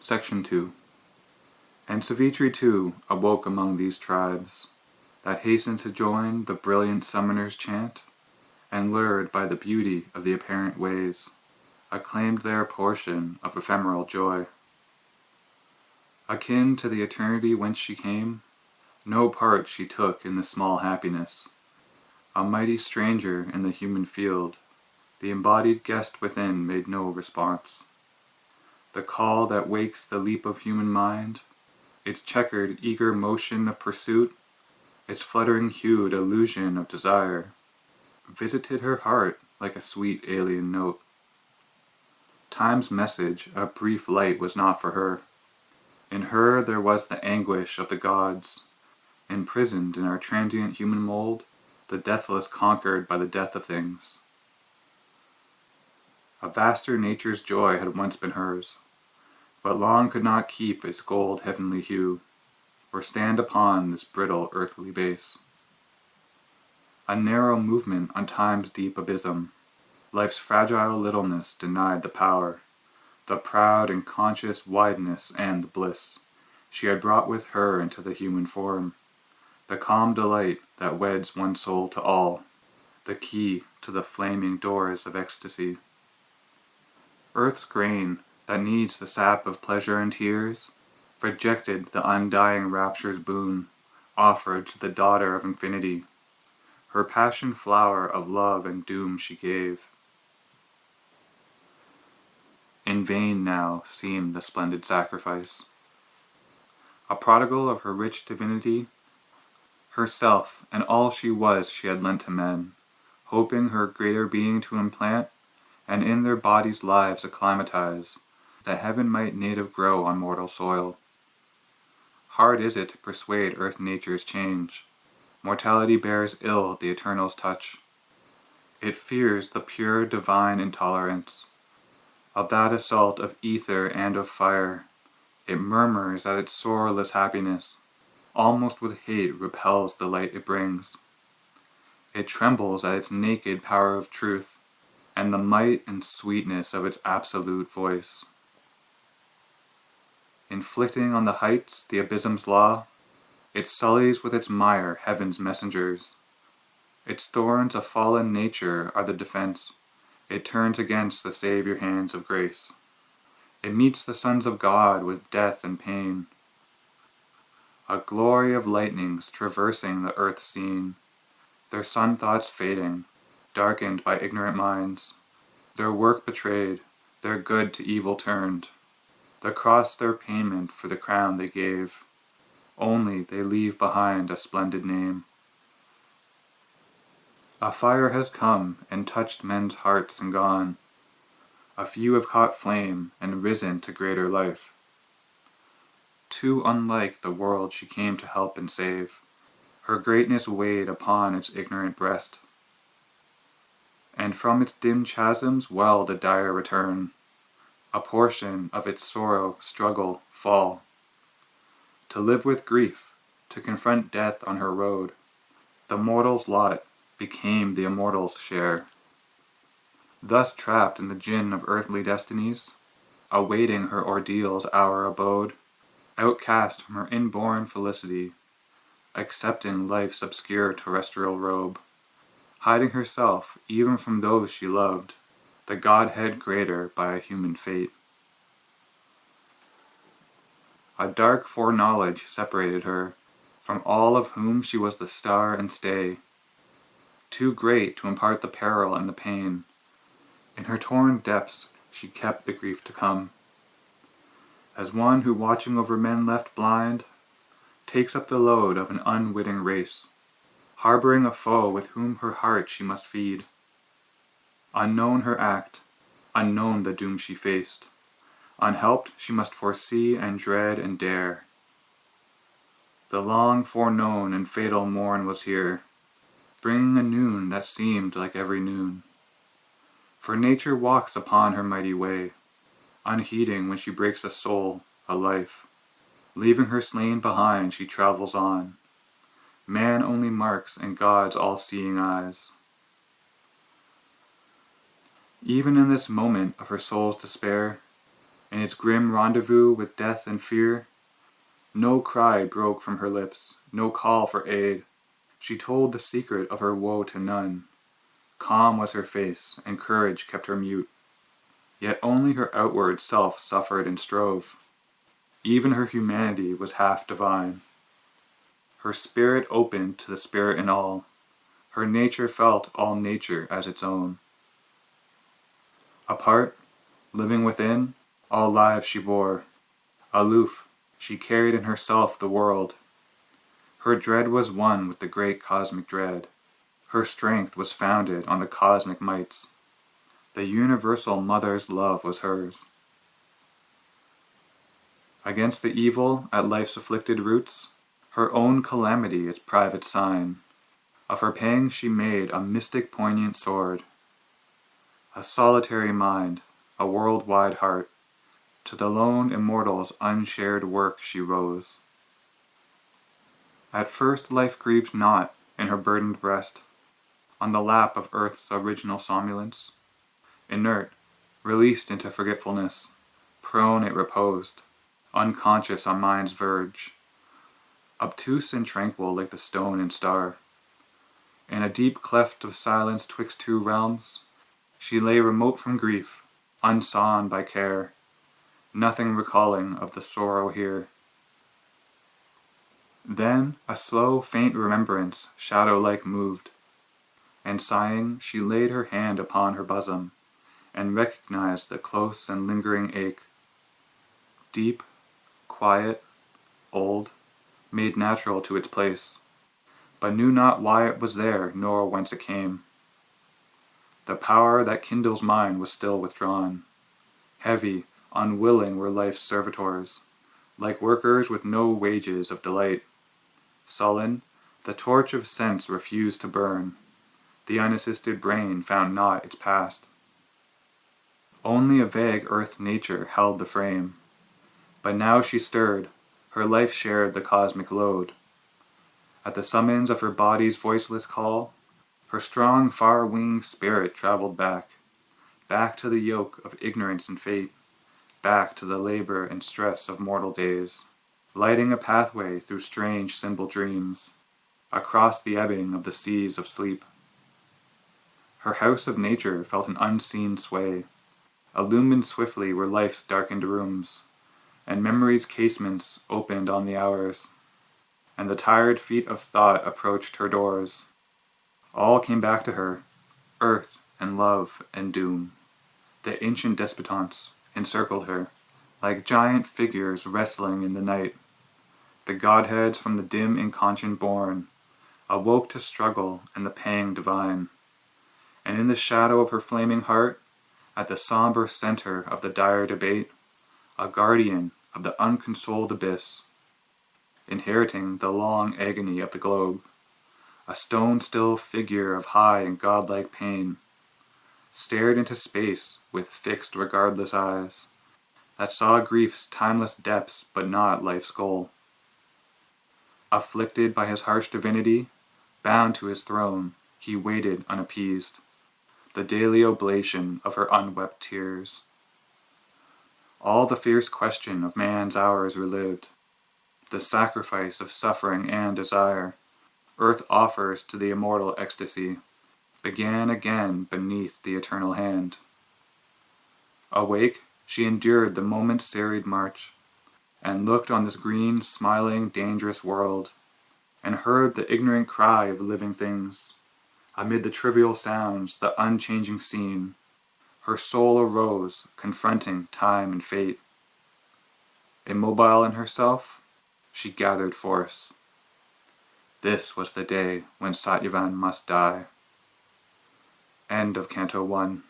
Section 2. And Savitri too awoke among these tribes, that hastened to join the brilliant summoner's chant, and lured by the beauty of the apparent ways, acclaimed their portion of ephemeral joy. Akin to the eternity whence she came, no part she took in the small happiness. A mighty stranger in the human field, the embodied guest within made no response. The call that wakes the leap of human mind, its checkered, eager motion of pursuit, its fluttering hued illusion of desire, visited her heart like a sweet alien note. Time's message of brief light was not for her. In her there was the anguish of the gods, imprisoned in our transient human mold, the deathless conquered by the death of things. A vaster nature's joy had once been hers, but long could not keep its gold heavenly hue, or stand upon this brittle earthly base. A narrow movement on time's deep abysm, life's fragile littleness denied the power, the proud and conscious wideness and the bliss she had brought with her into the human form, the calm delight that weds one soul to all, the key to the flaming doors of ecstasy. Earth's grain, that needs the sap of pleasure and tears, rejected the undying rapture's boon, offered to the daughter of infinity. Her passion flower of love and doom she gave. In vain now seemed the splendid sacrifice. A prodigal of her rich divinity, herself and all she was she had lent to men, hoping her greater being to implant, and in their bodies' lives acclimatize, that heaven might native grow on mortal soil. Hard is it to persuade earth nature's change. Mortality bears ill the eternal's touch. It fears the pure divine intolerance of that assault of ether and of fire. It murmurs at its sorrowless happiness, almost with hate repels the light it brings. It trembles at its naked power of truth, and the might and sweetness of its absolute voice. Inflicting on the heights the abysm's law, it sullies with its mire heaven's messengers. Its thorns of fallen nature are the defense it turns against the saviour hands of grace. It meets the sons of God with death and pain. A glory of lightnings traversing the earth scene, their sun thoughts fading, darkened by ignorant minds, their work betrayed, their good to evil turned, the cross their payment for the crown they gave. Only they leave behind a splendid name. A fire has come and touched men's hearts and gone. A few have caught flame and risen to greater life. Too unlike the world she came to help and save, her greatness weighed upon its ignorant breast. And from its dim chasms welled a dire return, a portion of its sorrow, struggle, fall. To live with grief, to confront death on her road, the mortal's lot became the immortal's share. Thus trapped in the gin of earthly destinies, awaiting her ordeal's hour abode, outcast from her inborn felicity, accepting life's obscure terrestrial robe, hiding herself even from those she loved, the Godhead greater by a human fate. A dark foreknowledge separated her from all of whom she was the star and stay, too great to impart the peril and the pain. In her torn depths she kept the grief to come. As one who, watching over men left blind, takes up the load of an unwitting race, harboring a foe with whom her heart she must feed. Unknown her act, unknown the doom she faced. Unhelped she must foresee and dread and dare. The long-foreknown and fatal morn was here, bringing a noon that seemed like every noon. For nature walks upon her mighty way, unheeding when she breaks a soul, a life. Leaving her slain behind, she travels on. Man only marks in God's all-seeing eyes. Even in this moment of her soul's despair, in its grim rendezvous with death and fear. No cry broke from her lips, no call for aid. She told the secret of her woe to none. Calm was her face, and courage kept her mute. Yet only her outward self suffered and strove. Even her humanity was half divine. Her spirit opened to the spirit in all. Her nature felt all nature as its own. Apart, living within, all lives she bore. Aloof, she carried in herself the world. Her dread was one with the great cosmic dread. Her strength was founded on the cosmic mights. The universal mother's love was hers. Against the evil at life's afflicted roots, her own calamity its private sign. Of her pangs she made a mystic poignant sword. A solitary mind, a world-wide heart, to the lone immortal's unshared work she rose. At first life grieved not in her burdened breast, on the lap of earth's original somnolence. Inert, released into forgetfulness, prone it reposed, unconscious on mind's verge, obtuse and tranquil like the stone and star. In a deep cleft of silence twixt two realms, she lay remote from grief, unsawn by care, nothing recalling of the sorrow here. Then a slow, faint remembrance, shadow-like moved, and sighing, she laid her hand upon her bosom, and recognized the close and lingering ache. Deep, quiet, old, made natural to its place, but knew not why it was there, nor whence it came. The power that kindles mine was still withdrawn. Heavy, unwilling were life's servitors, like workers with no wages of delight. Sullen, the torch of sense refused to burn. The unassisted brain found not its past. Only a vague earth nature held the frame. But now she stirred, her life shared the cosmic load. At the summons of her body's voiceless call, her strong, far-winged spirit traveled back to the yoke of ignorance and fate, back to the labor and stress of mortal days, lighting a pathway through strange symbol dreams, across the ebbing of the seas of sleep. Her house of nature felt an unseen sway, illumined swiftly were life's darkened rooms, and memory's casements opened on the hours, and the tired feet of thought approached her doors. All came back to her, earth and love and doom. The ancient despotants encircled her, like giant figures wrestling in the night. The godheads from the dim inconscient born awoke to struggle and the pang divine. And in the shadow of her flaming heart, at the somber center of the dire debate, a guardian of the unconsoled abyss, inheriting the long agony of the globe, a stone-still figure of high and godlike pain, stared into space with fixed regardless eyes, that saw grief's timeless depths but not life's goal. Afflicted by his harsh divinity, bound to his throne, he waited unappeased, the daily oblation of her unwept tears. All the fierce question of man's hours relived, the sacrifice of suffering and desire, earth offers to the immortal ecstasy, began again beneath the eternal hand. Awake, she endured the moment's serried march, and looked on this green, smiling, dangerous world, and heard the ignorant cry of living things. Amid the trivial sounds, the unchanging scene, her soul arose, confronting time and fate. Immobile in herself, she gathered force. This was the day when Satyavan must die. End of Canto 1.